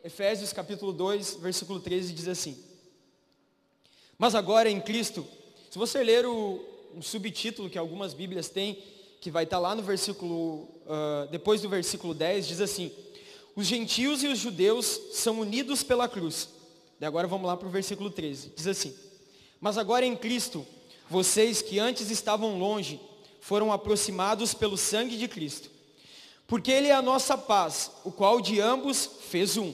Efésios capítulo 2, versículo 13 diz assim: mas agora em Cristo, se você ler um subtítulo que algumas Bíblias têm, que vai estar lá no versículo, depois do versículo 10, diz assim: os gentios e os judeus são unidos pela cruz. E agora vamos lá para o versículo 13, diz assim: mas agora em Cristo, vocês que antes estavam longe, foram aproximados pelo sangue de Cristo. Porque Ele é a nossa paz, o qual de ambos fez um,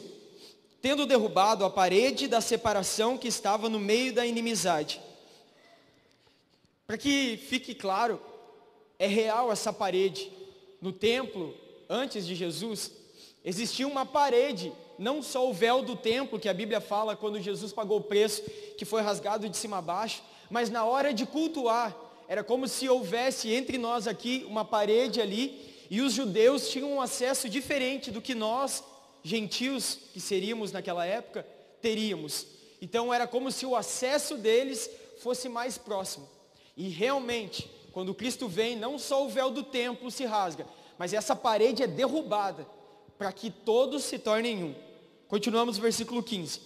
tendo derrubado a parede da separação que estava no meio da inimizade. Para que fique claro, é real essa parede. No templo, antes de Jesus, existia uma parede, não só o véu do templo, que a Bíblia fala quando Jesus pagou o preço, que foi rasgado de cima a baixo, mas na hora de cultuar, era como se houvesse entre nós aqui uma parede ali, e os judeus tinham um acesso diferente do que nós, gentios, que seríamos naquela época, teríamos. Então era como se o acesso deles fosse mais próximo. E realmente, quando Cristo vem, não só o véu do templo se rasga, mas essa parede é derrubada, para que todos se tornem um. Continuamos no versículo 15.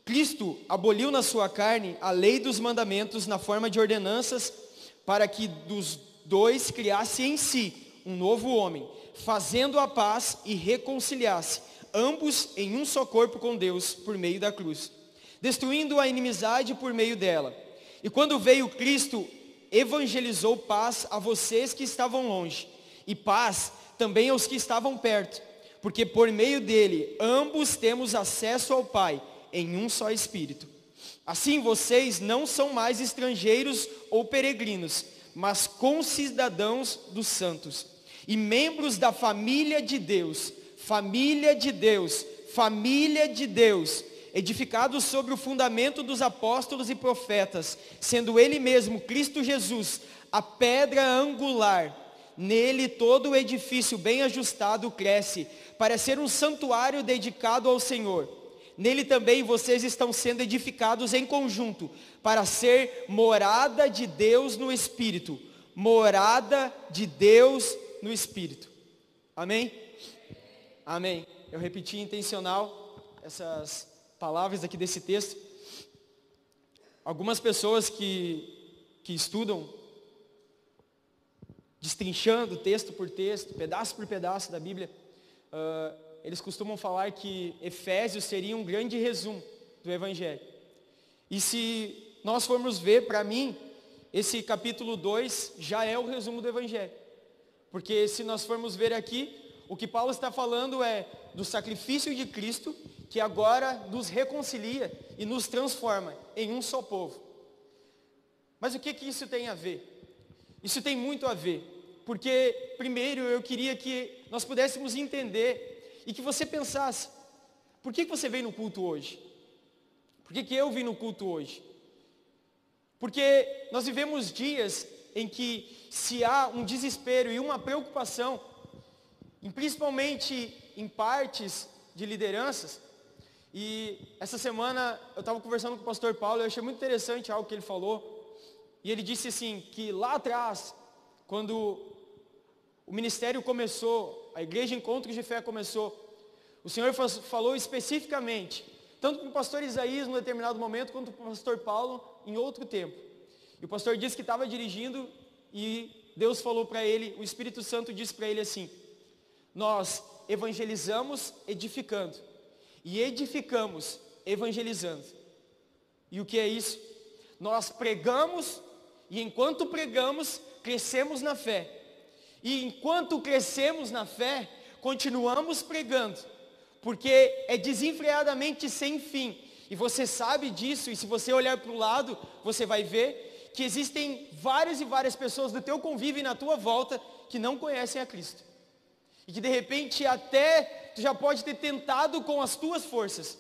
Cristo aboliu na sua carne a lei dos mandamentos na forma de ordenanças, para que dos dois criasse em si um novo homem, fazendo a paz e reconciliasse ambos em um só corpo com Deus por meio da cruz, destruindo a inimizade por meio dela. E quando veio Cristo, evangelizou paz a vocês que estavam longe, e paz também aos que estavam perto, porque por meio dele ambos temos acesso ao Pai em um só Espírito. Assim vocês não são mais estrangeiros ou peregrinos, mas concidadãos dos santos e membros da família de Deus, edificados sobre o fundamento dos apóstolos e profetas, sendo Ele mesmo, Cristo Jesus, a pedra angular. Nele todo o edifício bem ajustado cresce, para ser um santuário dedicado ao Senhor. Nele também vocês estão sendo edificados em conjunto, para ser morada de Deus no Espírito. Morada de Deus no Espírito. Amém? Amém. Eu repeti intencional essas palavras aqui desse texto. Algumas pessoas que estudam, destrinchando texto por texto, pedaço por pedaço da Bíblia, eles costumam falar que Efésios seria um grande resumo do Evangelho. E se nós formos ver, para mim, esse capítulo 2 já é o resumo do Evangelho. Porque se nós formos ver aqui, o que Paulo está falando é do sacrifício de Cristo, que agora nos reconcilia e nos transforma em um só povo. Mas o que isso tem a ver? Isso tem muito a ver, porque primeiro eu queria que nós pudéssemos entender e que você pensasse: por que você veio no culto hoje? Por que eu vim no culto hoje? Porque nós vivemos dias em que, se há um desespero e uma preocupação, principalmente em partes de lideranças, e essa semana eu estava conversando com o pastor Paulo, eu achei muito interessante algo que ele falou, e ele disse assim, que lá atrás, quando o ministério começou, a igreja Encontros de Fé começou, o Senhor falou especificamente, tanto para o pastor Isaías num determinado momento, quanto para o pastor Paulo em outro tempo. E o pastor disse que estava dirigindo e Deus falou para ele, o Espírito Santo disse para ele assim: nós evangelizamos edificando e edificamos evangelizando. E o que é isso? Nós pregamos e enquanto pregamos, crescemos na fé. E enquanto crescemos na fé, continuamos pregando, porque é desenfreadamente sem fim. E você sabe disso, e se você olhar para o lado, você vai ver que existem várias e várias pessoas do teu convívio e na tua volta que não conhecem a Cristo. E que de repente até tu já pode ter tentado com as tuas forças.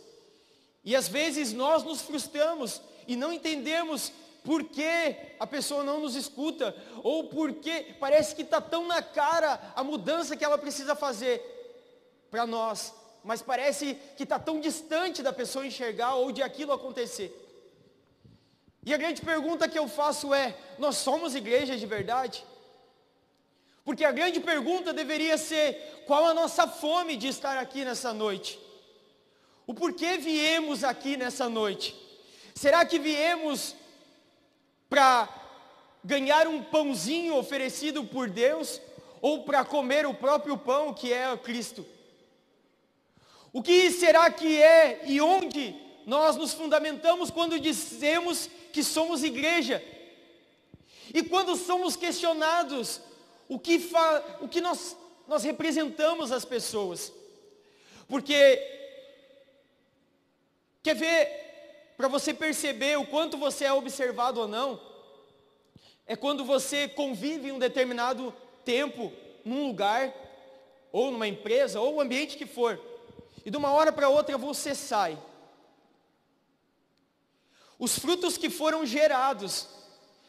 E às vezes nós nos frustramos e não entendemos por que a pessoa não nos escuta, ou por que parece que está tão na cara a mudança que ela precisa fazer para nós, mas parece que está tão distante da pessoa enxergar ou de aquilo acontecer. E a grande pergunta que eu faço é: nós somos igreja de verdade? Porque a grande pergunta deveria ser: qual a nossa fome de estar aqui nessa noite? O porquê viemos aqui nessa noite? Será que viemos para ganhar um pãozinho oferecido por Deus? Ou para comer o próprio pão que é o Cristo? O que será que é e onde nós nos fundamentamos quando dizemos que somos igreja? E quando somos questionados, o que nós representamos às pessoas? Porque, quer ver, para você perceber o quanto você é observado ou não, é quando você convive em um determinado tempo, num lugar, ou numa empresa, ou o ambiente que for, e de uma hora para outra você sai. Os frutos que foram gerados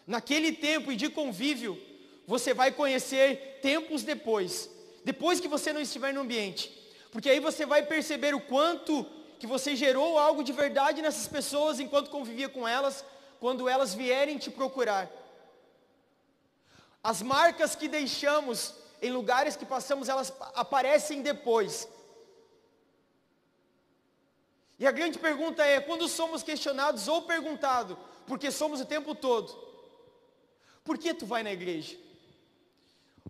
naquele tempo e de convívio, você vai conhecer tempos depois que você não estiver no ambiente, porque aí você vai perceber o quanto que você gerou algo de verdade nessas pessoas enquanto convivia com elas, quando elas vierem te procurar. As marcas que deixamos em lugares que passamos, elas aparecem depois. E a grande pergunta é, quando somos questionados ou perguntados, porque somos o tempo todo, por que tu vai na igreja?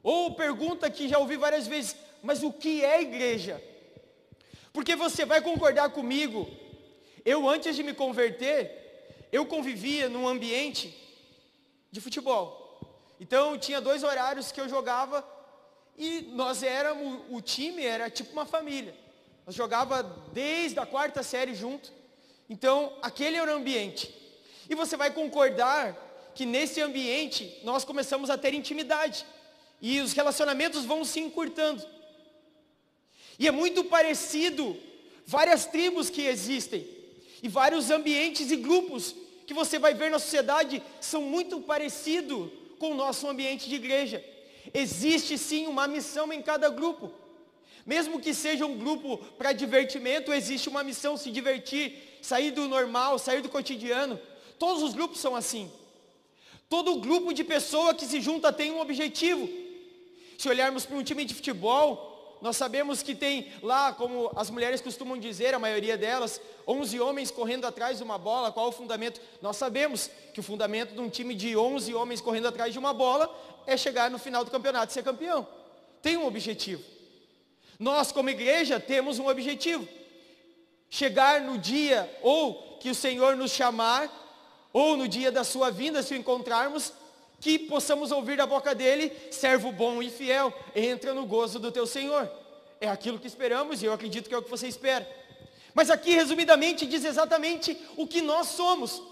Ou pergunta que já ouvi várias vezes, mas o que é igreja? Porque você vai concordar comigo, eu antes de me converter, eu convivia num ambiente de futebol. Então tinha 2 horários que eu jogava e nós éramos, o time era tipo uma família. Nós jogava desde a 4ª série junto. Então aquele era o ambiente. E você vai concordar que nesse ambiente nós começamos a ter intimidade. E os relacionamentos vão se encurtando. E é muito parecido, várias tribos que existem, e vários ambientes e grupos que você vai ver na sociedade, são muito parecidos com o nosso ambiente de igreja. Existe sim uma missão em cada grupo. Mesmo que seja um grupo para divertimento, existe uma missão, se divertir, sair do normal, sair do cotidiano. Todos os grupos são assim. Todo grupo de pessoa que se junta tem um objetivo. Se olharmos para um time de futebol, nós sabemos que tem lá, como as mulheres costumam dizer, a maioria delas, 11 homens correndo atrás de uma bola. Qual é o fundamento? Nós sabemos que o fundamento de um time de 11 homens correndo atrás de uma bola é chegar no final do campeonato e ser campeão. Tem um objetivo. Nós, como igreja, temos um objetivo. Chegar no dia, ou que o Senhor nos chamar, ou no dia da sua vinda, se o encontrarmos, que possamos ouvir da boca dele, servo bom e fiel, entra no gozo do teu Senhor. É aquilo que esperamos e eu acredito que é o que você espera. Mas aqui, resumidamente, diz exatamente o que nós somos.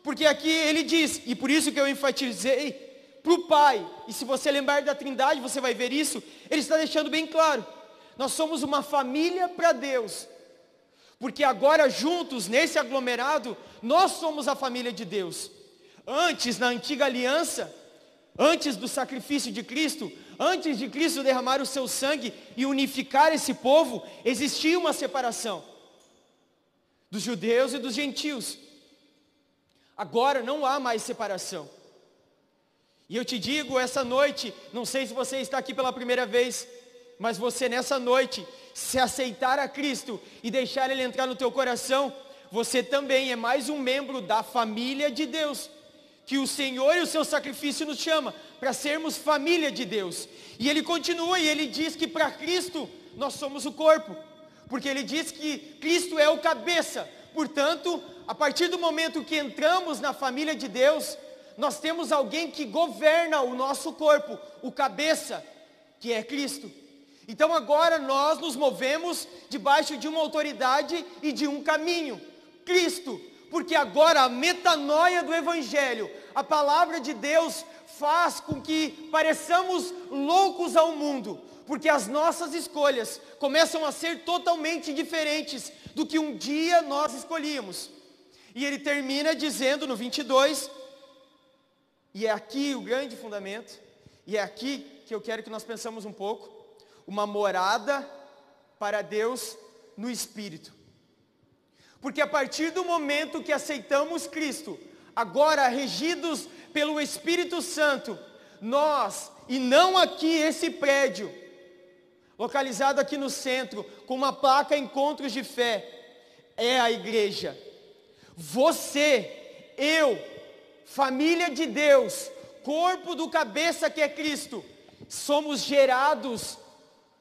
Porque aqui ele diz, e por isso que eu enfatizei, para o Pai, e se você lembrar da Trindade, você vai ver isso, ele está deixando bem claro. Nós somos uma família para Deus. Porque agora juntos, nesse aglomerado, nós somos a família de Deus. Antes, na antiga aliança, antes do sacrifício de Cristo, antes de Cristo derramar o seu sangue e unificar esse povo, existia uma separação dos judeus e dos gentios. Agora não há mais separação. E eu te digo essa noite, não sei se você está aqui pela primeira vez, mas você nessa noite, se aceitar a Cristo e deixar Ele entrar no teu coração, você também é mais um membro da família de Deus, que o Senhor e o seu sacrifício nos chama, para sermos família de Deus. E Ele continua e Ele diz que para Cristo nós somos o corpo, porque Ele diz que Cristo é o cabeça. Portanto, a partir do momento que entramos na família de Deus, nós temos alguém que governa o nosso corpo, o cabeça, que é Cristo. Então agora nós nos movemos debaixo de uma autoridade e de um caminho, Cristo, porque agora a metanoia do Evangelho, a palavra de Deus faz com que pareçamos loucos ao mundo, porque as nossas escolhas começam a ser totalmente diferentes do que um dia nós escolhíamos. E ele termina dizendo no 22, e é aqui o grande fundamento, e é aqui que eu quero que nós pensamos um pouco, uma morada para Deus no Espírito. Porque a partir do momento que aceitamos Cristo, agora regidos pelo Espírito Santo, nós, e não aqui esse prédio, localizado aqui no centro, com uma placa Encontros de Fé, é a igreja. Você, eu, família de Deus, corpo do cabeça que é Cristo, somos gerados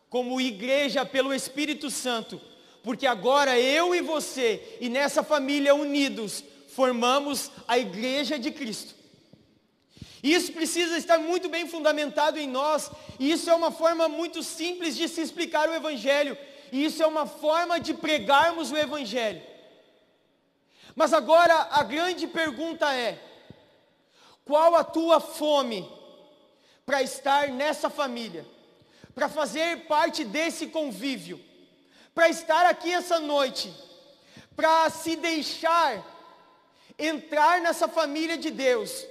como igreja pelo Espírito Santo, porque agora eu e você, e nessa família unidos, formamos a igreja de Cristo. Isso precisa estar muito bem fundamentado em nós, e isso é uma forma muito simples de se explicar o Evangelho, e isso é uma forma de pregarmos o Evangelho. Mas agora a grande pergunta é: qual a tua fome para estar nessa família, para fazer parte desse convívio, para estar aqui essa noite, para se deixar entrar nessa família de Deus,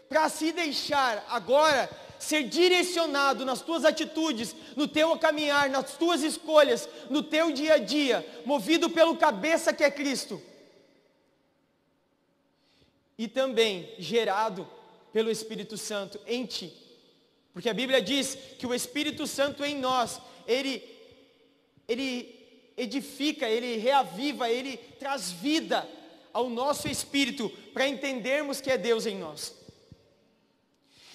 para se deixar agora ser direcionado nas tuas atitudes, no teu caminhar, nas tuas escolhas, no teu dia a dia, movido pelo cabeça que é Cristo, e também gerado pelo Espírito Santo em ti, porque a Bíblia diz que o Espírito Santo em nós, ele edifica, ele reaviva, ele traz vida ao nosso espírito, para entendermos que é Deus em nós.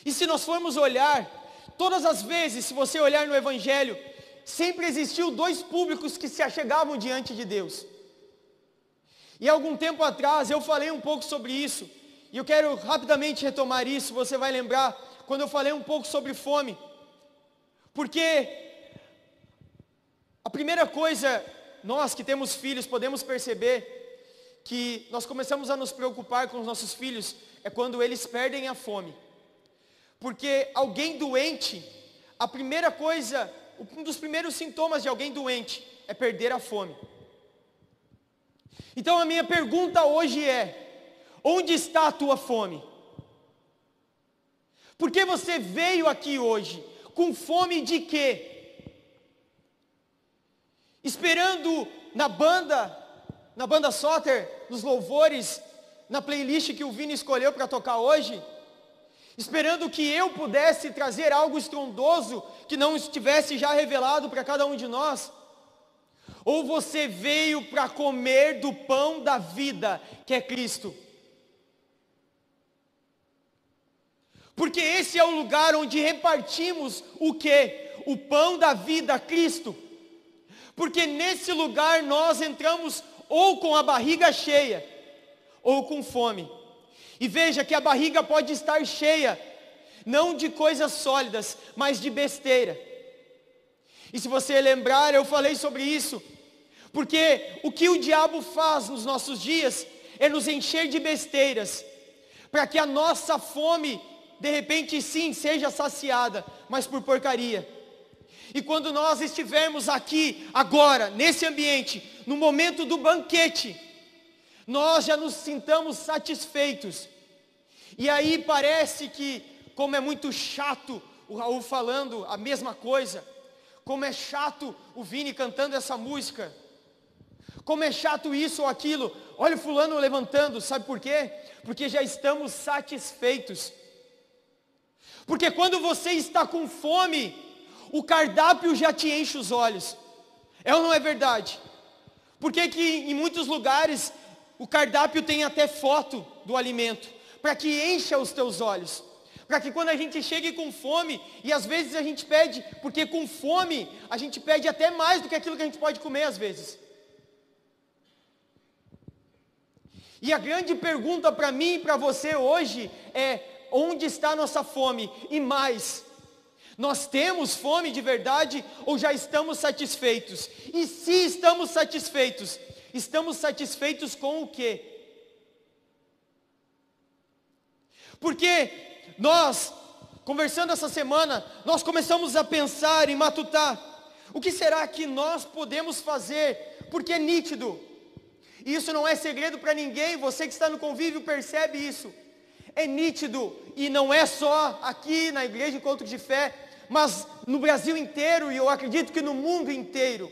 E se nós formos olhar, todas as vezes, se você olhar no Evangelho, sempre existiu dois públicos que se achegavam diante de Deus. E algum tempo atrás eu falei um pouco sobre isso, e eu quero rapidamente retomar isso. Você vai lembrar quando eu falei um pouco sobre fome, porque a primeira coisa, nós que temos filhos podemos perceber que nós começamos a nos preocupar com os nossos filhos é quando eles perdem a fome. Porque alguém doente, a primeira coisa, um dos primeiros sintomas de alguém doente é perder a fome. Então a minha pergunta hoje é: onde está a tua fome? Por que você veio aqui hoje? Com fome de quê? Esperando na banda Soter, nos louvores, na playlist que o Vini escolheu para tocar hoje? Esperando que eu pudesse trazer algo estrondoso que não estivesse já revelado para cada um de nós? Ou você veio para comer do pão da vida, que é Cristo? Porque esse é o lugar onde repartimos o quê? O pão da vida, Cristo. Porque nesse lugar nós entramos ou com a barriga cheia, ou com fome. E veja que a barriga pode estar cheia, não de coisas sólidas, mas de besteira. E se você lembrar, eu falei sobre isso, porque o que o diabo faz nos nossos dias é nos encher de besteiras, para que a nossa fome, de repente sim, seja saciada, mas por porcaria. E quando nós estivermos aqui, agora, nesse ambiente, no momento do banquete, nós já nos sintamos satisfeitos. E aí parece que, como é muito chato o Raul falando a mesma coisa, como é chato o Vini cantando essa música, como é chato isso ou aquilo, olha o fulano levantando, sabe por quê? Porque já estamos satisfeitos. Porque quando você está com fome, o cardápio já te enche os olhos. É ou não é verdade? Por que em muitos lugares o cardápio tem até foto do alimento? Para que encha os teus olhos. Para que quando a gente chegue com fome, e às vezes a gente pede, porque com fome a gente pede até mais do que aquilo que a gente pode comer às vezes. E a grande pergunta para mim e para você hoje é: onde está a nossa fome? E mais, nós temos fome de verdade ou já estamos satisfeitos? E se estamos satisfeitos com o quê? Porque nós, conversando essa semana, nós começamos a pensar e matutar, o que será que nós podemos fazer? Porque é nítido, e isso não é segredo para ninguém, você que está no convívio percebe isso. É nítido, e não é só aqui na Igreja Encontro de Fé, mas no Brasil inteiro, e eu acredito que no mundo inteiro,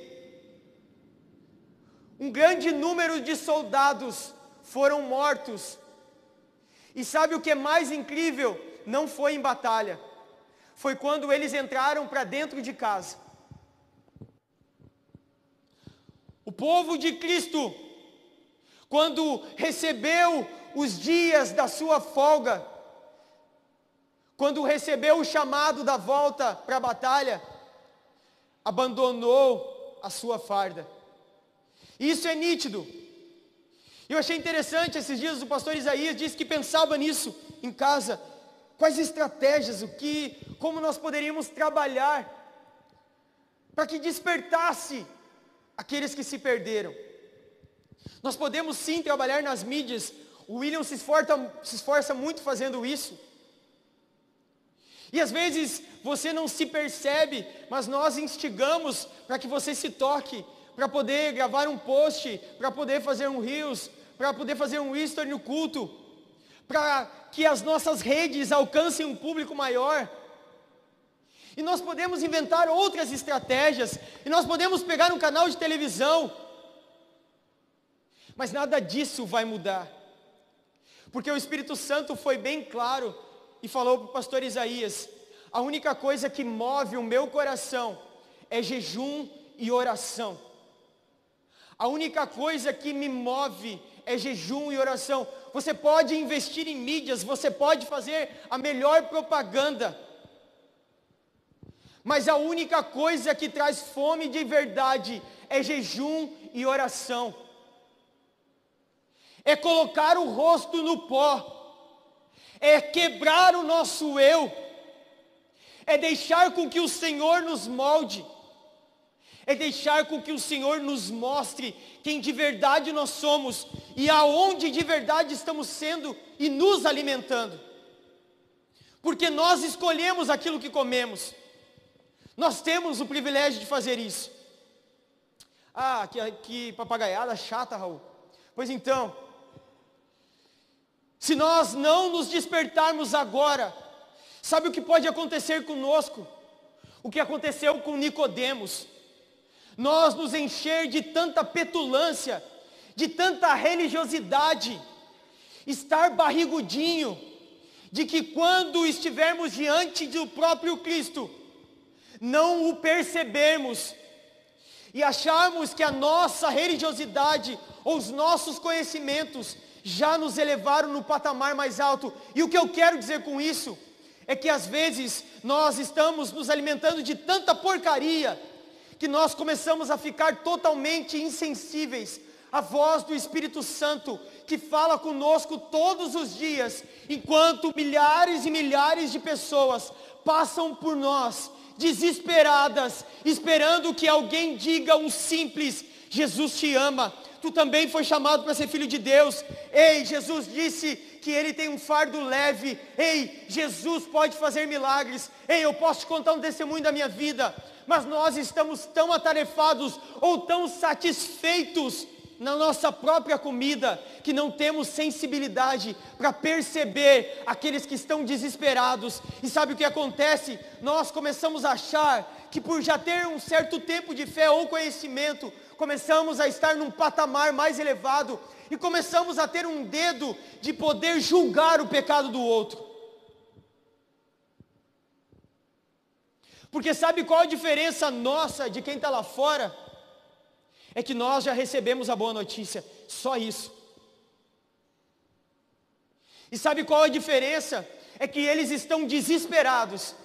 um grande número de soldados foram mortos. E sabe o que é mais incrível? Não foi em batalha, foi quando eles entraram para dentro de casa. O povo de Cristo quando recebeu os dias da sua folga, quando recebeu o chamado da volta para a batalha, abandonou a sua farda. Isso é nítido. Eu achei interessante, esses dias o pastor Isaías disse que pensava nisso em casa. Quais estratégias, como nós poderíamos trabalhar para que despertasse aqueles que se perderam. Nós podemos sim trabalhar nas mídias. O William se esforça muito fazendo isso. E às vezes você não se percebe, mas nós instigamos para que você se toque, para poder gravar um post, para poder fazer um Reels, para poder fazer um history no culto, para que as nossas redes alcancem um público maior. E nós podemos inventar outras estratégias, e nós podemos pegar um canal de televisão, mas nada disso vai mudar, porque o Espírito Santo foi bem claro e falou para o pastor Isaías: a única coisa que move o meu coração é jejum e oração. A única coisa que me move é jejum e oração. Você pode investir em mídias, você pode fazer a melhor propaganda, mas a única coisa que traz fome de verdade é jejum e oração. É colocar o rosto no pó, é quebrar o nosso eu, é deixar com que o Senhor nos molde, é deixar com que o Senhor nos mostre quem de verdade nós somos e aonde de verdade estamos sendo e nos alimentando. Porque nós escolhemos aquilo que comemos. Nós temos o privilégio de fazer isso. Ah, que papagaiada chata, Raul. Pois então, se nós não nos despertarmos agora, sabe o que pode acontecer conosco? O que aconteceu com Nicodemos. Nós nos encher de tanta petulância, de tanta religiosidade, estar barrigudinho, de que quando estivermos diante do próprio Cristo, não o percebermos e acharmos que a nossa religiosidade ou os nossos conhecimentos já nos elevaram no patamar mais alto. E o que eu quero dizer com isso é que às vezes nós estamos nos alimentando de tanta porcaria que nós começamos a ficar totalmente insensíveis à voz do Espírito Santo, que fala conosco todos os dias, enquanto milhares e milhares de pessoas passam por nós, desesperadas, esperando que alguém diga um simples: Jesus te ama, tu também foi chamado para ser filho de Deus. Ei, Jesus disse que Ele tem um fardo leve. Ei, Jesus pode fazer milagres. Ei, eu posso te contar um testemunho da minha vida. Mas nós estamos tão atarefados ou tão satisfeitos na nossa própria comida, que não temos sensibilidade para perceber aqueles que estão desesperados. E sabe o que acontece? Nós começamos a achar que por já ter um certo tempo de fé ou conhecimento, começamos a estar num patamar mais elevado, e começamos a ter um dedo de poder julgar o pecado do outro. Porque sabe qual a diferença nossa de quem está lá fora? É que nós já recebemos a boa notícia, só isso. E sabe qual a diferença? É que eles estão desesperados,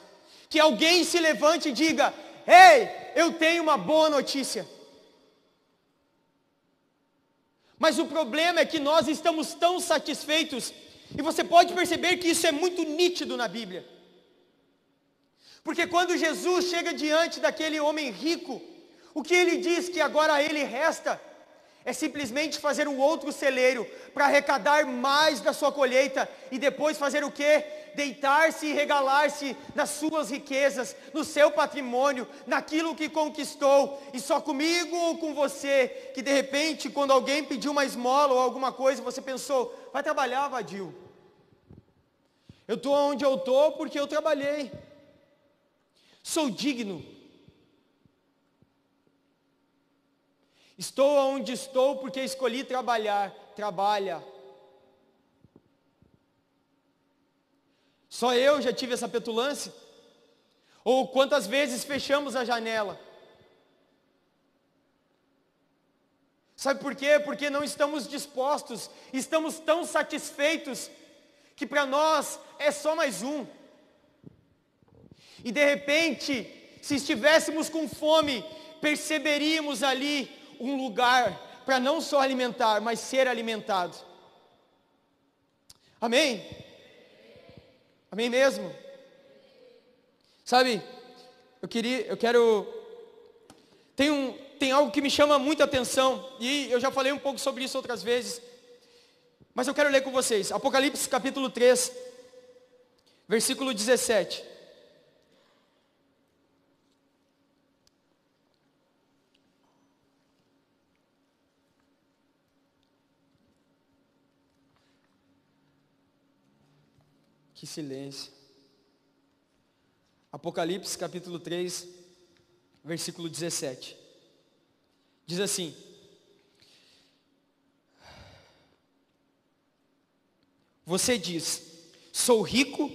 que alguém se levante e diga: ei, eu tenho uma boa notícia. Mas o problema é que nós estamos tão satisfeitos, e você pode perceber que isso é muito nítido na Bíblia. Porque quando Jesus chega diante daquele homem rico, o que ele diz que agora a ele resta é simplesmente fazer um outro celeiro para arrecadar mais da sua colheita e depois fazer o quê? Deitar-se e regalar-se nas suas riquezas, no seu patrimônio, naquilo que conquistou. E só comigo ou com você, que de repente quando alguém pediu uma esmola ou alguma coisa, você pensou: vai trabalhar, vadio. Eu estou onde eu estou porque eu trabalhei. Sou digno. Estou onde estou porque escolhi trabalhar. Trabalha. Só eu já tive essa petulância? Ou quantas vezes fechamos a janela? Sabe por quê? Porque não estamos dispostos, estamos tão satisfeitos, que para nós é só mais um. E de repente, se estivéssemos com fome, perceberíamos ali um lugar para não só alimentar, mas ser alimentado. Amém? Amém mesmo? Sabe, tem algo que me chama muita atenção, e eu já falei um pouco sobre isso outras vezes, mas eu quero ler com vocês, Apocalipse capítulo 3, versículo 17. Que silêncio. Apocalipse capítulo 3, versículo 17. Diz assim: você diz, sou rico,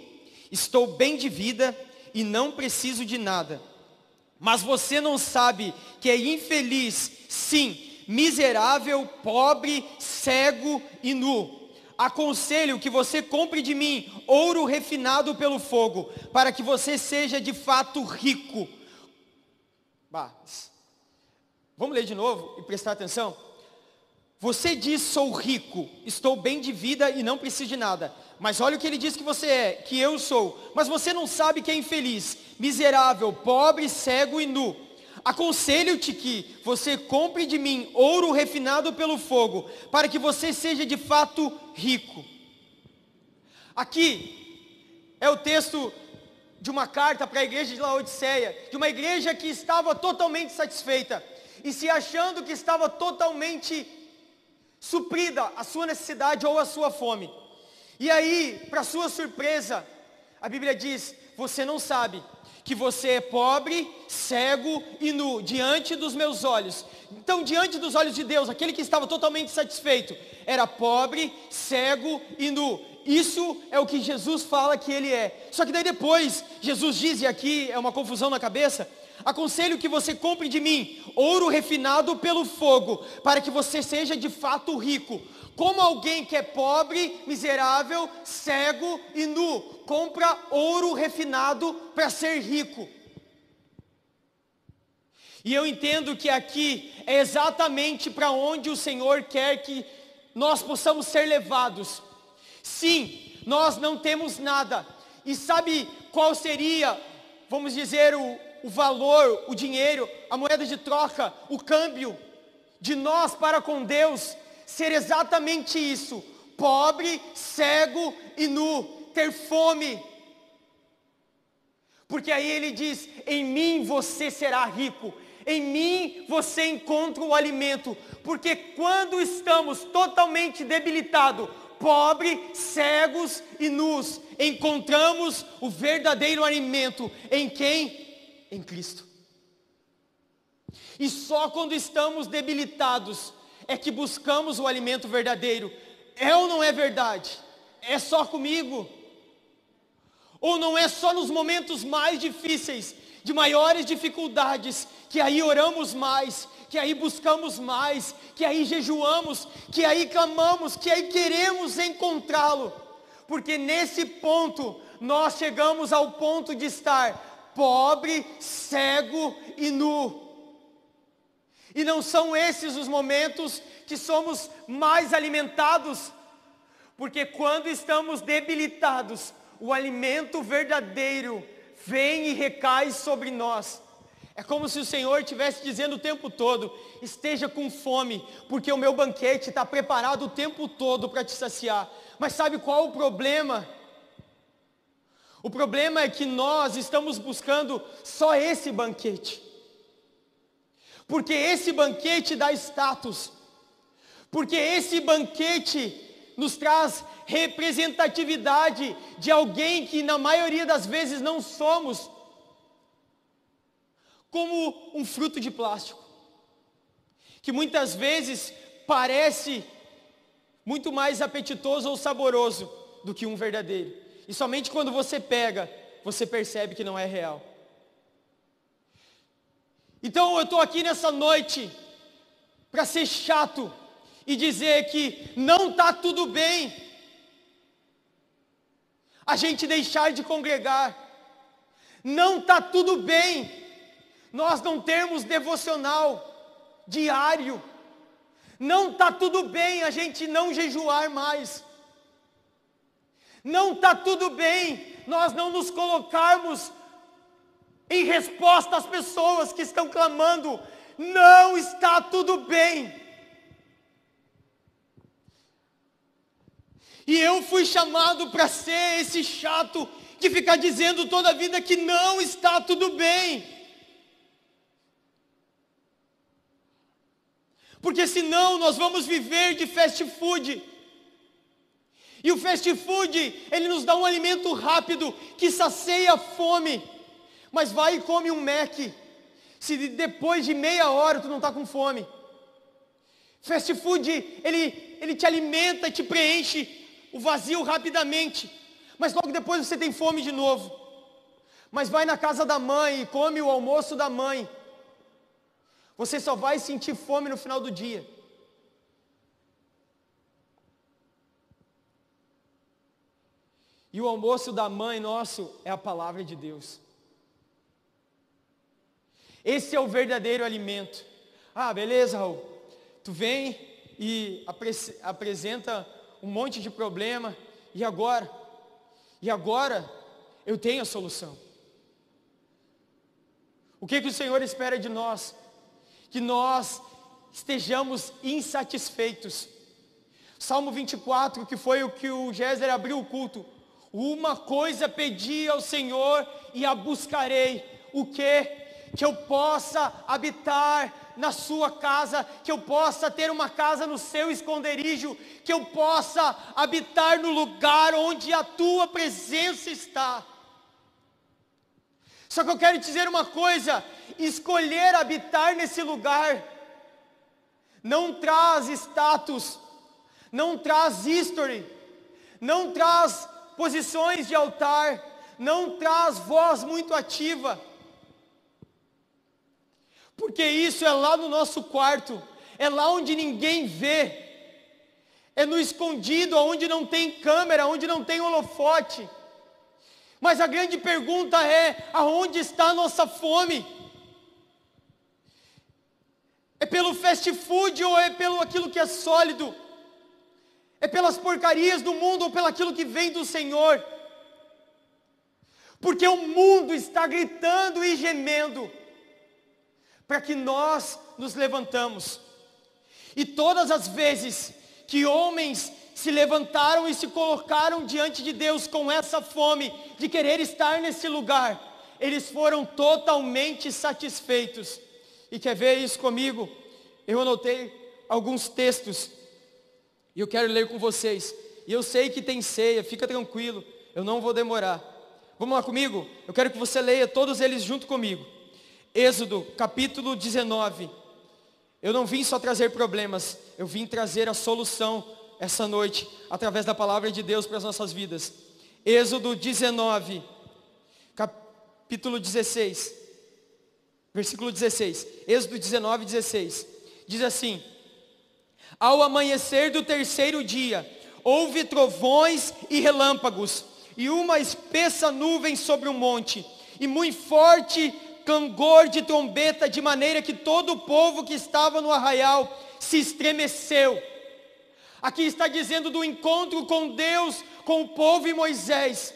estou bem de vida e não preciso de nada. Mas você não sabe que é infeliz, sim, miserável, pobre, cego e nu. Aconselho que você compre de mim ouro refinado pelo fogo, para que você seja de fato rico. Vamos ler de novo e prestar atenção? Você diz, sou rico, estou bem de vida e não preciso de nada. Mas olha o que ele diz que você é, que eu sou. Mas você não sabe que é infeliz, miserável, pobre, cego e nu. Aconselho-te que você compre de mim ouro refinado pelo fogo, para que você seja de fato rico. Aqui é o texto de uma carta para a igreja de Laodiceia, de uma igreja que estava totalmente satisfeita, e se achando que estava totalmente suprida a sua necessidade ou a sua fome. E aí, para sua surpresa, a Bíblia diz, você não sabe que você é pobre, cego e nu, diante dos meus olhos. Então, diante dos olhos de Deus, aquele que estava totalmente satisfeito, era pobre, cego e nu. Isso é o que Jesus fala que ele é. Só que daí depois, Jesus diz, e aqui é uma confusão na cabeça, aconselho que você compre de mim ouro refinado pelo fogo, para que você seja de fato rico. Como alguém que é pobre, miserável, cego e nu, compra ouro refinado para ser rico. E eu entendo que aqui é exatamente para onde o Senhor quer que nós possamos ser levados. Sim, nós não temos nada. E sabe qual seria, vamos dizer, o valor, o dinheiro, a moeda de troca, o câmbio de nós para com Deus? Ser exatamente isso, pobre, cego e nu, ter fome. Porque aí ele diz, em mim você será rico, em mim você encontra o alimento. Porque quando estamos totalmente debilitados, pobres, cegos e nus, encontramos o verdadeiro alimento. Em quem? Em Cristo. E só quando estamos debilitados é que buscamos o alimento verdadeiro. É ou não é verdade? É só comigo? Ou não é só nos momentos mais difíceis, de maiores dificuldades, que aí oramos mais, que aí buscamos mais, que aí jejuamos, que aí clamamos, que aí queremos encontrá-lo? Porque nesse ponto, nós chegamos ao ponto de estar pobre, cego e nu. E não são esses os momentos que somos mais alimentados, porque quando estamos debilitados, o alimento verdadeiro vem e recai sobre nós. É como se o Senhor estivesse dizendo o tempo todo, esteja com fome, porque o meu banquete está preparado o tempo todo para te saciar. Mas sabe qual o problema? O problema é que nós estamos buscando só esse banquete. Porque esse banquete dá status, porque esse banquete nos traz representatividade de alguém que na maioria das vezes não somos, como um fruto de plástico, que muitas vezes parece muito mais apetitoso ou saboroso do que um verdadeiro, e somente quando você pega, você percebe que não é real. Então eu estou aqui nessa noite, para ser chato e dizer que não está tudo bem a gente deixar de congregar. Não está tudo bem nós não termos devocional diário. Não está tudo bem a gente não jejuar mais. Não está tudo bem nós não nos colocarmos em resposta às pessoas que estão clamando. Não está tudo bem. E eu fui chamado para ser esse chato que fica dizendo toda a vida que não está tudo bem. Porque senão nós vamos viver de fast food. E o fast food, ele nos dá um alimento rápido que sacia a fome. Mas vai e come um Mac, se depois de meia hora tu não está com fome. Fast food, ele te alimenta, te preenche o vazio rapidamente. Mas logo depois você tem fome de novo. Mas vai na casa da mãe e come o almoço da mãe. Você só vai sentir fome no final do dia. E o almoço da mãe nosso é a palavra de Deus. Esse é o verdadeiro alimento. Ah, beleza, Raul. Tu vem e apresenta um monte de problema. E agora? E agora eu tenho a solução. O que o Senhor espera de nós? Que nós estejamos insatisfeitos. Salmo 24, que foi o que o Géser abriu o culto. Uma coisa pedi ao Senhor e a buscarei. O quê? Que eu possa habitar na sua casa, que eu possa ter uma casa no seu esconderijo, que eu possa habitar no lugar onde a tua presença está. Só que eu quero te dizer uma coisa: escolher habitar nesse lugar não traz status, não traz history, não traz posições de altar, não traz voz muito ativa. Porque isso é lá no nosso quarto, é lá onde ninguém vê, é no escondido, onde não tem câmera, onde não tem holofote. Mas a grande pergunta é: aonde está a nossa fome? É pelo fast food ou é pelo aquilo que é sólido? É pelas porcarias do mundo ou pelo aquilo que vem do Senhor? Porque o mundo está gritando e gemendo para que nós nos levantamos. E todas as vezes que homens se levantaram e se colocaram diante de Deus com essa fome de querer estar nesse lugar, eles foram totalmente satisfeitos. E quer ver isso comigo? Eu anotei alguns textos e eu quero ler com vocês. E eu sei que tem ceia, fica tranquilo, eu não vou demorar. Vamos lá comigo? Eu quero que você leia todos eles junto comigo. Êxodo, capítulo 19. Eu não vim só trazer problemas, eu vim trazer a solução essa noite, através da palavra de Deus para as nossas vidas. Êxodo 19, capítulo 16, versículo 16. Êxodo 19, 16. Diz assim: ao amanhecer do terceiro dia, houve trovões e relâmpagos, e uma espessa nuvem sobre o monte, e muito forte clangor de trombeta, de maneira que todo o povo que estava no arraial se estremeceu. Aqui está dizendo do encontro com Deus, com o povo e Moisés.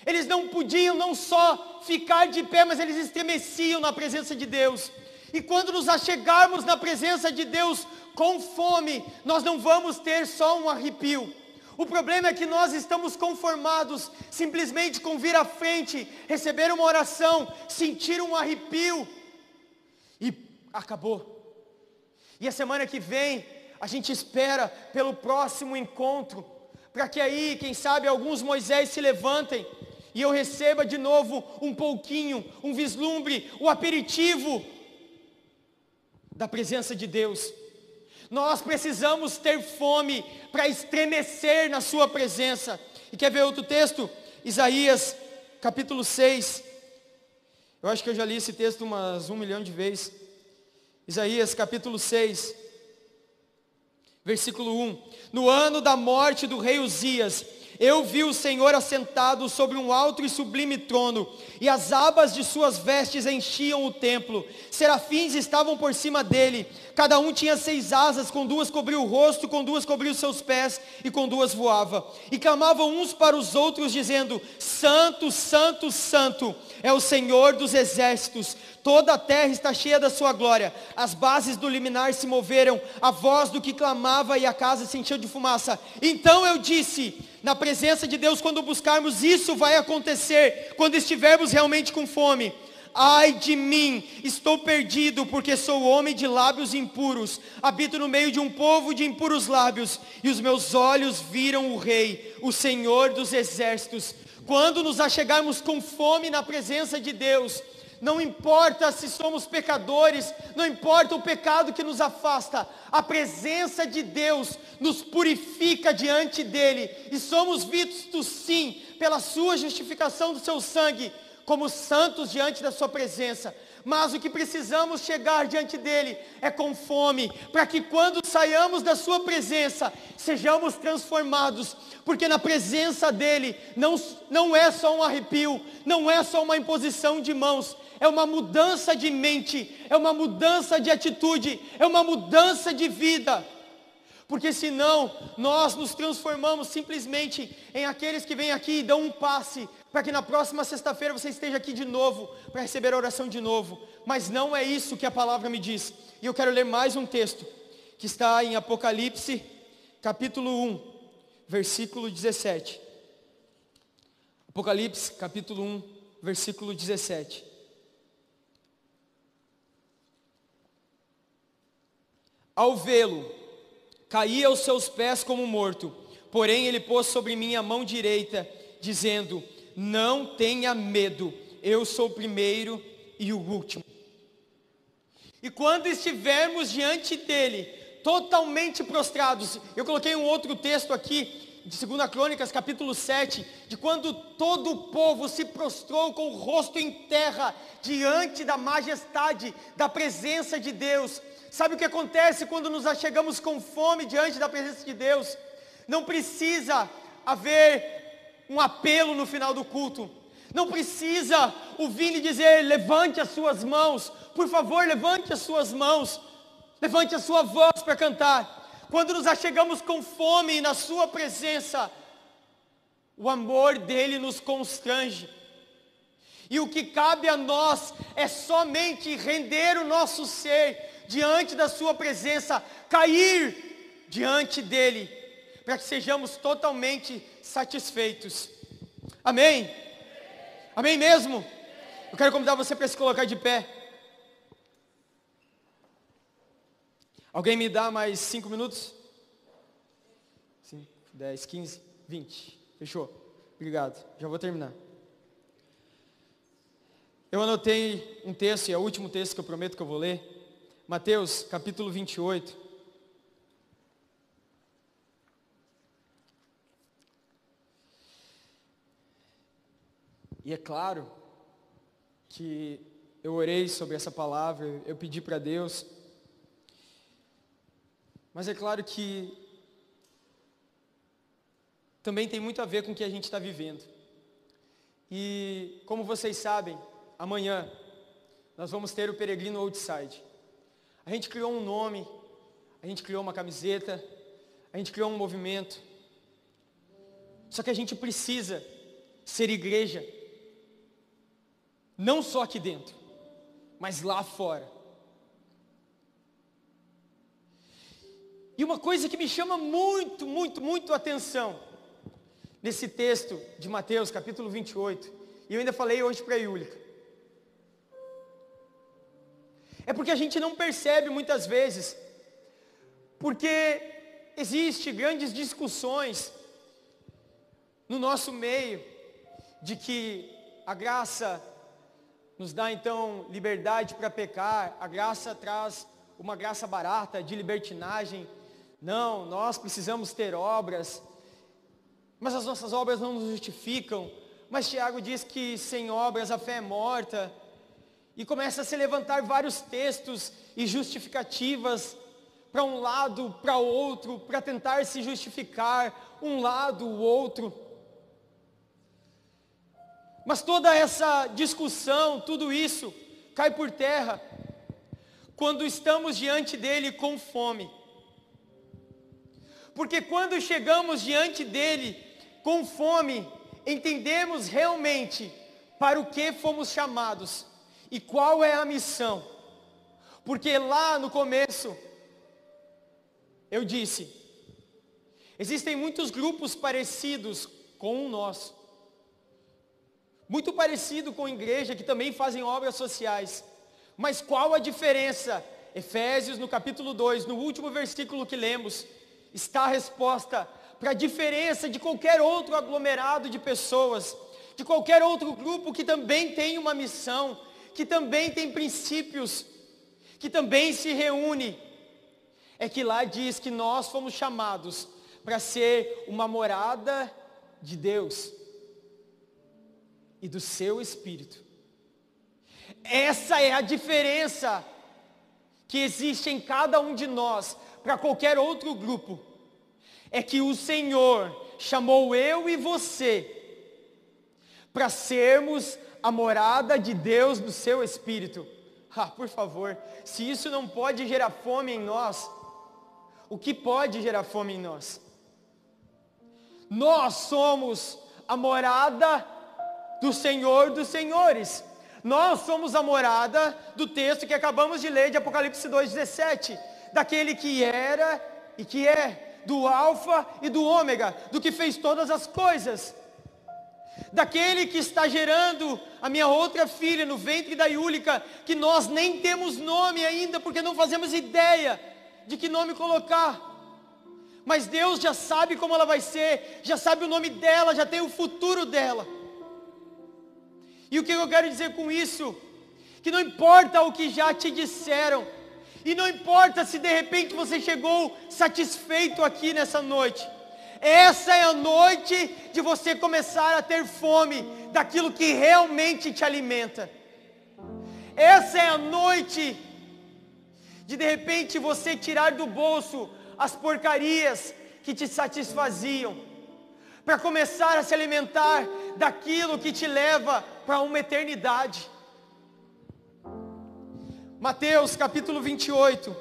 Eles não podiam não só ficar de pé, mas eles estremeciam na presença de Deus. E quando nos achegarmos na presença de Deus com fome, nós não vamos ter só um arrepio. O problema é que nós estamos conformados simplesmente com vir à frente, receber uma oração, sentir um arrepio e acabou. E a semana que vem a gente espera pelo próximo encontro, para que aí, quem sabe, alguns Moisés se levantem e eu receba de novo um pouquinho, um vislumbre, o aperitivo da presença de Deus. Nós precisamos ter fome para estremecer na sua presença. E quer ver outro texto? Isaías, capítulo 6. Eu acho que eu já li esse texto umas 1 milhão de vezes. Isaías capítulo 6, versículo 1. No ano da morte do rei Uzias, eu vi o Senhor assentado sobre um alto e sublime trono, e as abas de suas vestes enchiam o templo. Serafins estavam por cima dele, cada um tinha 6 asas, com 2 cobria o rosto, com 2 cobria os seus pés, e com 2 voava. E clamavam uns para os outros, dizendo: Santo, Santo, Santo é o Senhor dos exércitos, toda a terra está cheia da sua glória. As bases do liminar se moveram, a voz do que clamava, e a casa se encheu de fumaça. Então eu disse: na presença de Deus, quando buscarmos, isso vai acontecer, quando estivermos realmente com fome. Ai de mim, estou perdido, porque sou homem de lábios impuros, habito no meio de um povo de impuros lábios, e os meus olhos viram o Rei, o Senhor dos exércitos. Quando nos achegarmos com fome na presença de Deus, não importa se somos pecadores, não importa o pecado que nos afasta, a presença de Deus nos purifica diante dEle, e somos vistos sim, pela sua justificação do seu sangue, como santos diante da sua presença. Mas o que precisamos chegar diante dEle é com fome, para que quando saiamos da sua presença, sejamos transformados, porque na presença dEle não é só um arrepio, não é só uma imposição de mãos, é uma mudança de mente, é uma mudança de atitude, é uma mudança de vida. Porque senão nós nos transformamos simplesmente em aqueles que vêm aqui e dão um passe, para que na próxima sexta-feira você esteja aqui de novo, para receber a oração de novo. Mas não é isso que a palavra me diz. E eu quero ler mais um texto, que está em Apocalipse, capítulo 1, versículo 17. Apocalipse, capítulo 1, versículo 17. Ao vê-lo, caí aos seus pés como morto, porém ele pôs sobre mim a mão direita, dizendo: não tenha medo, eu sou o primeiro e o último. E quando estivermos diante dele, totalmente prostrados, eu coloquei um outro texto aqui, de 2 Crônicas, capítulo 7, de quando todo o povo se prostrou com o rosto em terra, diante da majestade, da presença de Deus. Sabe o que acontece quando nos achegamos com fome diante da presença de Deus? Não precisa haver um apelo no final do culto. Não precisa o Vini dizer: levante as suas mãos. Por favor, levante as suas mãos. Levante a sua voz para cantar. Quando nos achegamos com fome na sua presença, o amor dele nos constrange. E o que cabe a nós é somente render o nosso ser diante da sua presença, cair diante dele, para que sejamos totalmente satisfeitos. Amém? Amém mesmo? Eu quero convidar você para se colocar de pé. Alguém me dá mais 5 minutos? 5, 10, 15, 20. Fechou? Obrigado. Já vou terminar. Eu anotei um texto, e é o último texto que eu prometo que eu vou ler. Mateus, capítulo 28. E é claro que eu orei sobre essa palavra, eu pedi para Deus. Mas é claro que também tem muito a ver com o que a gente está vivendo. E como vocês sabem, amanhã nós vamos ter o Peregrino Outside. A gente criou um nome, a gente criou uma camiseta, a gente criou um movimento. Só que a gente precisa ser igreja, não só aqui dentro, mas lá fora. E uma coisa que me chama muito, muito, muito a atenção, nesse texto de Mateus, capítulo 28, e eu ainda falei hoje para a Yúlica, é porque a gente não percebe muitas vezes, porque existe grandes discussões no nosso meio, de que a graça nos dá então liberdade para pecar, a graça traz uma graça barata de libertinagem. Não, nós precisamos ter obras, mas as nossas obras não nos justificam. Mas Tiago diz que sem obras a fé é morta. E começa a se levantar vários textos e justificativas para um lado, para outro, para tentar se justificar um lado, o outro. Mas toda essa discussão, tudo isso cai por terra quando estamos diante dele com fome. Porque quando chegamos diante dele com fome, entendemos realmente para o que fomos chamados e qual é a missão. Porque lá no começo, eu disse, existem muitos grupos parecidos com o nosso. Muito parecido com a igreja, que também fazem obras sociais. Mas qual a diferença? Efésios, no capítulo 2, no último versículo que lemos, está a resposta para a diferença de qualquer outro aglomerado de pessoas, de qualquer outro grupo que também tem uma missão, que também tem princípios, que também se reúne. É que lá diz que nós fomos chamados para ser uma morada de Deus e do seu Espírito. Essa é a diferença que existe em cada um de nós para qualquer outro grupo. É que o Senhor chamou eu e você para sermos a morada de Deus do seu Espírito. Por favor, se isso não pode gerar fome em nós, o que pode gerar fome em nós? Nós somos a morada do Senhor dos Senhores. Nós somos a morada do texto que acabamos de ler de Apocalipse 2,17. Daquele que era e que é, do Alfa e do Ômega, do que fez todas as coisas. Daquele que está gerando a minha outra filha no ventre da Iúlica, que nós nem temos nome ainda, porque não fazemos ideia de que nome colocar. Mas Deus já sabe como ela vai ser, já sabe o nome dela, já tem o futuro dela. E o que eu quero dizer com isso? Que não importa o que já te disseram, e não importa se de repente você chegou satisfeito aqui nessa noite. Essa é a noite de você começar a ter fome daquilo que realmente te alimenta. Essa é a noite de repente você tirar do bolso as porcarias que te satisfaziam, para começar a se alimentar daquilo que te leva para uma eternidade. Mateus capítulo 28,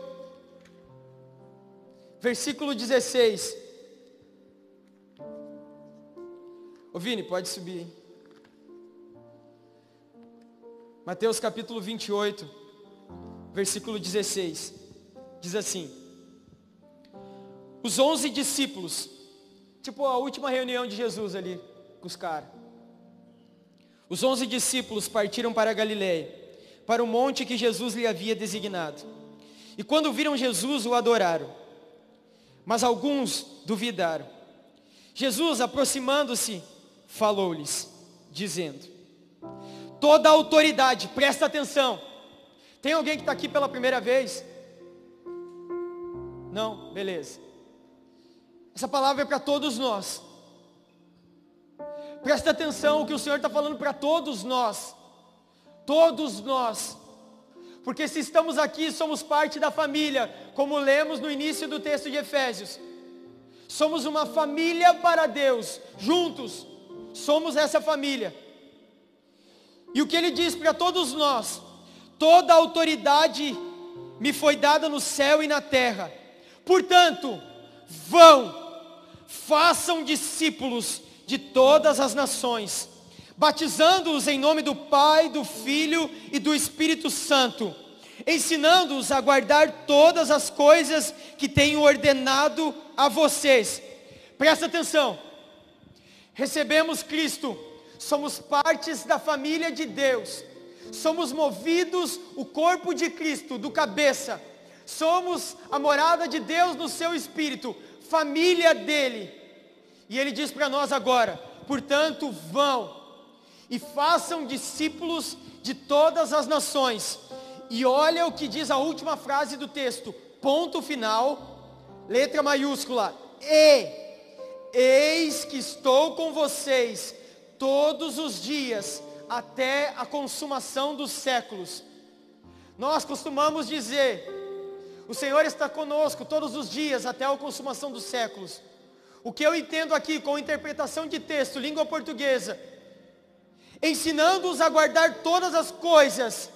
versículo 16. Ô Vini, pode subir, hein? Mateus capítulo 28, versículo 16. Diz assim: os 11 discípulos, tipo a última reunião de Jesus ali com os caras. Os 11 discípulos partiram para a Galileia, para o monte que Jesus lhe havia designado. E quando viram Jesus, o adoraram. Mas alguns duvidaram. Jesus, aproximando-se, falou-lhes, dizendo: toda a autoridade, presta atenção. Tem alguém que está aqui pela primeira vez? Não? Beleza. Essa palavra é para todos nós. Presta atenção o que o Senhor está falando para todos nós. Todos nós. Porque se estamos aqui, somos parte da família, como lemos no início do texto de Efésios. Somos uma família para Deus, juntos, somos essa família. E o que ele diz para todos nós: toda a autoridade me foi dada no céu e na terra. Portanto, vão, façam discípulos de todas as nações, batizando-os em nome do Pai, do Filho e do Espírito Santo, ensinando-os a guardar todas as coisas que tenho ordenado a vocês. Presta atenção. Recebemos Cristo, somos partes da família de Deus, somos movidos, o corpo de Cristo, do cabeça, somos a morada de Deus no seu Espírito, família dele. E ele diz para nós agora: portanto, vão e façam discípulos de todas as nações. E olha o que diz a última frase do texto, ponto final, letra maiúscula: e eis que estou com vocês todos os dias até a consumação dos séculos. Nós costumamos dizer, o Senhor está conosco todos os dias até a consumação dos séculos. O que eu entendo aqui com interpretação de texto, língua portuguesa, ensinando-os a guardar todas as coisas,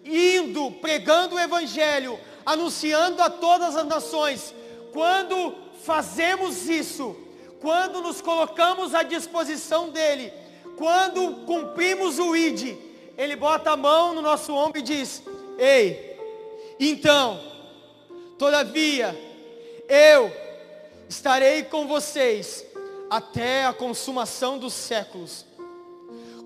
indo, pregando o Evangelho, anunciando a todas as nações. Quando fazemos isso, quando nos colocamos à disposição dEle, quando cumprimos o ID, Ele bota a mão no nosso ombro e diz, ei, então, todavia, eu estarei com vocês até a consumação dos séculos.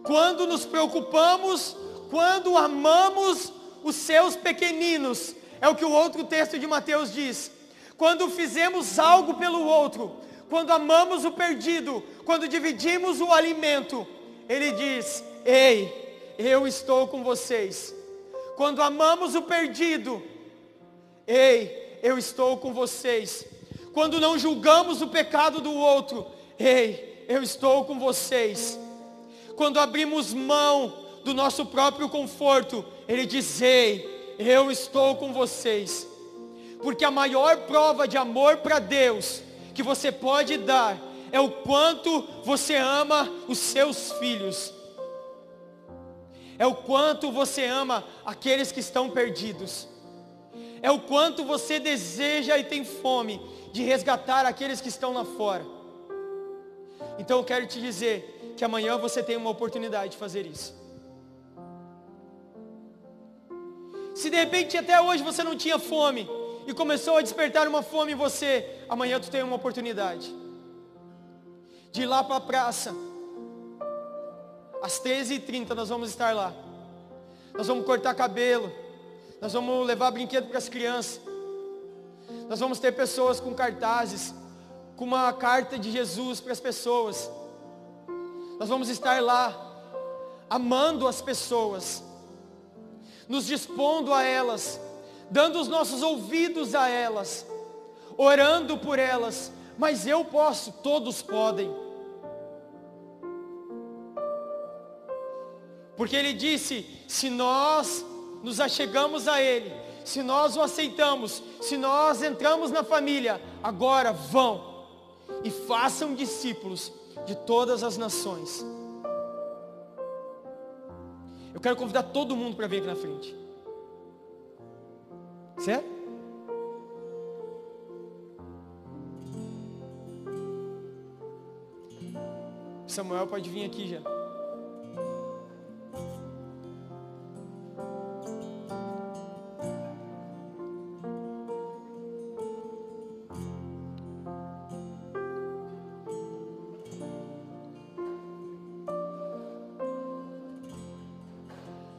Quando nos preocupamos, quando amamos os seus pequeninos, é o que o outro texto de Mateus diz. Quando fizemos algo pelo outro, quando amamos o perdido, quando dividimos o alimento, Ele diz, ei, eu estou com vocês. Quando amamos o perdido, ei, eu estou com vocês. Quando não julgamos o pecado do outro, ei, eu estou com vocês. Quando abrimos mão do nosso próprio conforto, Ele diz, ei, eu estou com vocês. Porque a maior prova de amor para Deus que você pode dar é o quanto você ama os seus filhos. É o quanto você ama aqueles que estão perdidos. É o quanto você deseja e tem fome de resgatar aqueles que estão lá fora. Então eu quero te dizer que amanhã você tem uma oportunidade de fazer isso. Se de repente até hoje você não tinha fome e começou a despertar uma fome em você, amanhã tu tem uma oportunidade de ir lá para a praça. Às 13h30 nós vamos estar lá. Nós vamos cortar cabelo. Nós vamos levar brinquedo para as crianças. Nós vamos ter pessoas com cartazes, com uma carta de Jesus para as pessoas. Nós vamos estar lá, amando as pessoas, nos dispondo a elas, dando os nossos ouvidos a elas, orando por elas. Mas eu posso, todos podem. Porque Ele disse, se nós nos achegamos a Ele, se nós o aceitamos, se nós entramos na família, agora vão e façam discípulos de todas as nações. Eu quero convidar todo mundo para vir aqui na frente. Certo? Samuel pode vir aqui já.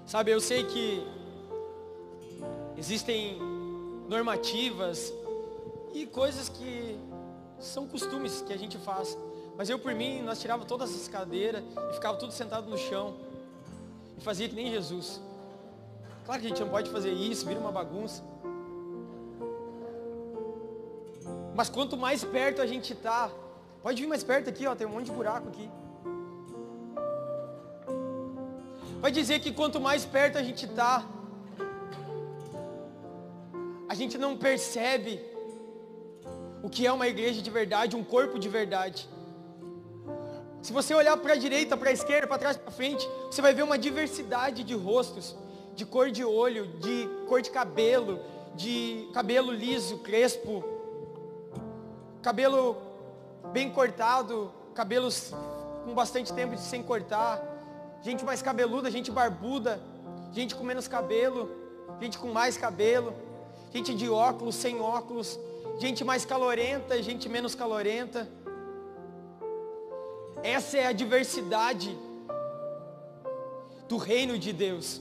Sabe, eu sei que existem normativas e coisas que são costumes que a gente faz. Mas eu, por mim, nós tirava todas essas cadeiras e ficava tudo sentado no chão. E fazia que nem Jesus. Claro que a gente não pode fazer isso, vira uma bagunça. Mas quanto mais perto a gente está, pode vir mais perto aqui, ó, tem um monte de buraco aqui. Vai dizer que quanto mais perto a gente está, a gente não percebe o que é uma igreja de verdade, um corpo de verdade. Se você olhar para a direita, para a esquerda, para trás, para frente, você vai ver uma diversidade de rostos, de cor de olho, de cor de cabelo liso, crespo, cabelo bem cortado, cabelos com bastante tempo sem cortar, gente mais cabeluda, gente barbuda, gente com menos cabelo, gente com mais cabelo, gente de óculos, sem óculos, gente mais calorenta, gente menos calorenta. Essa é a diversidade do reino de Deus.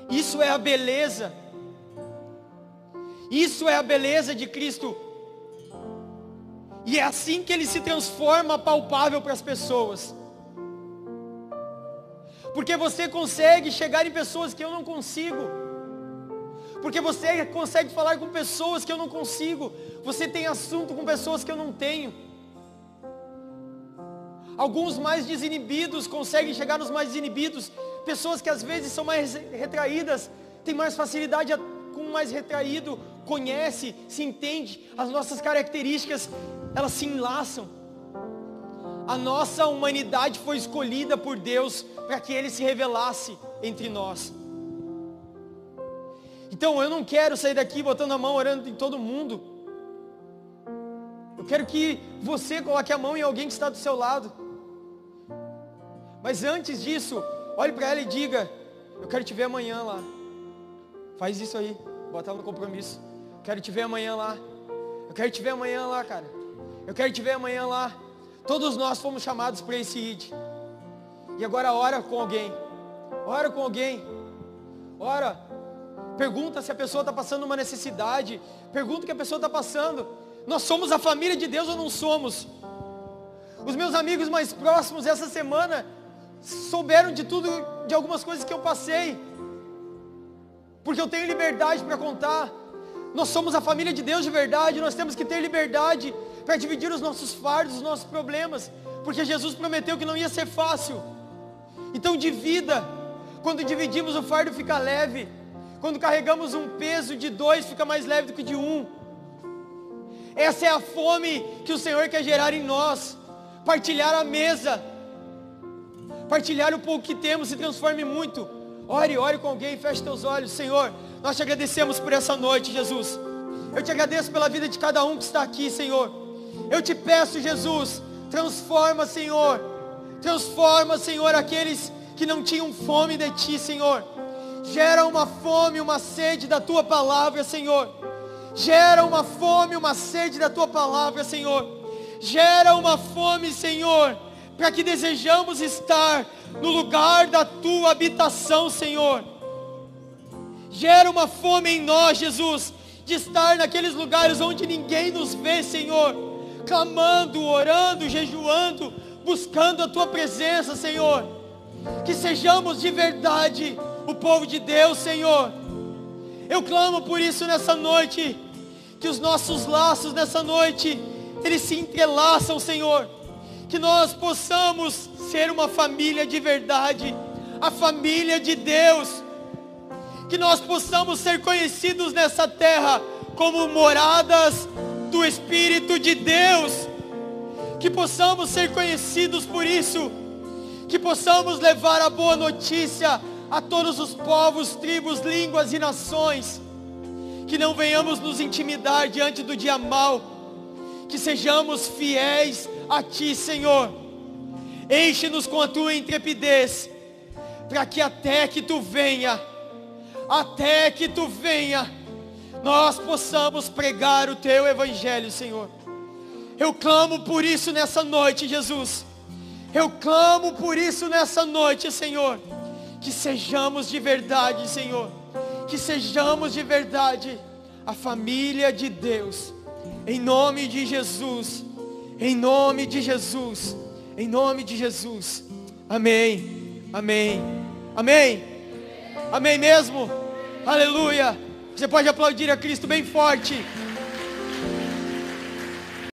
Isso é a beleza. Isso é a beleza de Cristo. E é assim que Ele se transforma palpável para as pessoas. Porque você consegue chegar em pessoas que eu não consigo. Porque você consegue falar com pessoas que eu não consigo. Você tem assunto com pessoas que eu não tenho. Alguns mais desinibidos conseguem chegar nos mais desinibidos. Pessoas que às vezes são mais retraídas tem mais facilidade com o mais retraído, conhece, se entende, as nossas características, elas se enlaçam. A nossa humanidade foi escolhida por Deus para que Ele se revelasse entre nós. Então eu não quero sair daqui botando a mão, orando em todo mundo. Eu quero que você coloque a mão em alguém que está do seu lado. Mas antes disso, olhe para ela e diga: eu quero te ver amanhã lá. Faz isso aí, bota ela no compromisso. Quero te ver amanhã lá. Eu quero te ver amanhã lá, cara. Eu quero te ver amanhã lá. Todos nós fomos chamados para esse ID. E agora ora com alguém. Ora com alguém. Ora. Pergunta se a pessoa está passando uma necessidade. Pergunta o que a pessoa está passando. Nós somos a família de Deus ou não somos? Os meus amigos mais próximos essa semana souberam de tudo, de algumas coisas que eu passei. Porque eu tenho liberdade para contar. Nós somos a família de Deus de verdade. Nós temos que ter liberdade para dividir os nossos fardos, os nossos problemas. Porque Jesus prometeu que não ia ser fácil. Então divida. Quando dividimos o fardo fica leve. Quando carregamos um peso de 2 fica mais leve do que de 1. Essa é a fome que o Senhor quer gerar em nós. Partilhar a mesa. Partilhar o pouco que temos se transforme em muito. Ore com alguém, feche teus olhos. Senhor, nós te agradecemos por essa noite, Jesus. Eu te agradeço pela vida de cada um que está aqui, Senhor. Eu te peço, Jesus, transforma, Senhor. Transforma, Senhor, aqueles que não tinham fome de Ti, Senhor. Gera uma fome, uma sede da Tua palavra, Senhor. Gera uma fome, uma sede da Tua palavra, Senhor. Gera uma fome, Senhor, para que desejamos estar no lugar da Tua habitação, Senhor. Gera uma fome em nós, Jesus, de estar naqueles lugares onde ninguém nos vê, Senhor, clamando, orando, jejuando, buscando a Tua presença, Senhor. Que sejamos de verdade o povo de Deus, Senhor. Eu clamo por isso nessa noite, que os nossos laços nessa noite, eles se entrelaçam, Senhor. Que nós possamos ser uma família de verdade, a família de Deus. Que nós possamos ser conhecidos nessa terra como moradas do Espírito de Deus. Que possamos ser conhecidos por isso. Que possamos levar a boa notícia a todos os povos, tribos, línguas e nações. Que não venhamos nos intimidar diante do dia mau. Que sejamos fiéis a Ti, Senhor. Enche-nos com a Tua intrepidez, para que até que Tu venha, nós possamos pregar o Teu Evangelho, Senhor. Eu clamo por isso nessa noite, Jesus. Eu clamo por isso nessa noite, Senhor. Que sejamos de verdade, Senhor. Que sejamos de verdade a família de Deus. Em nome de Jesus. Em nome de Jesus. Em nome de Jesus. Amém. Amém. Amém. Amém mesmo. Aleluia. Você pode aplaudir a Cristo bem forte.